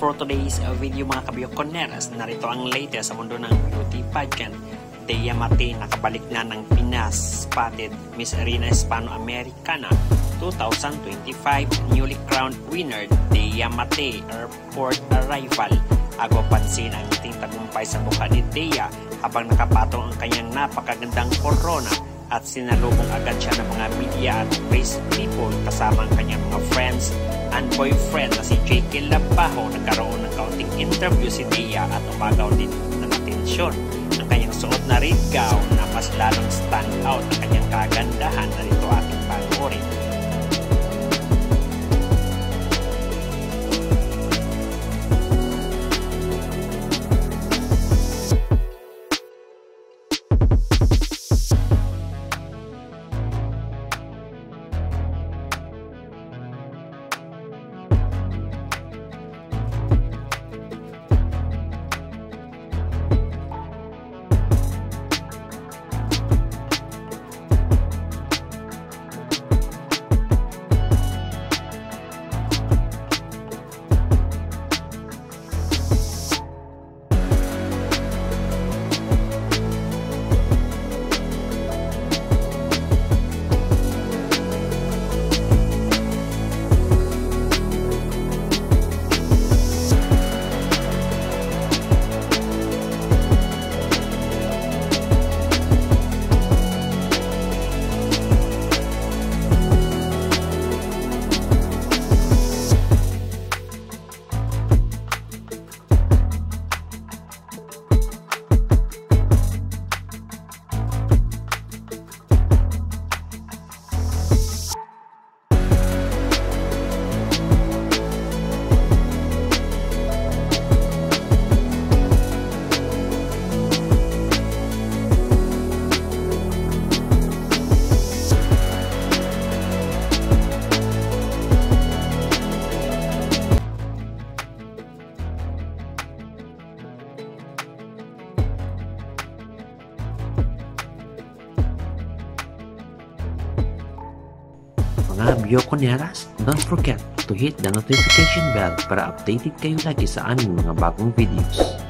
For today's video mga kabiyokoneras, narito ang latest sa mundo ng beauty pageant. Dea Mate nakabalik na ng Pinas, spotted Miss Arena Hispano-Americana 2025 newly crowned winner Dea Mate airport arrival. Agaw pansin ang ngiting tagumpay sa mukha ni Dea habang nakapatong ang kanyang napakagandang corona at sinalubong agad siya ng mga media at face people kasama ang kanyang mga friends and boyfriend na si J.K. Labajo. Nagkaroon ng kaunting interview si Dea at umagaw din ng atensyon ang kanyang suot na red gown na mas lalong stand out ang kanyang kagandahan. Narito ating panoorin. Mga biyokoneras, don't forget to hit the notification bell para updated kayo lagi sa aming mga bagong videos.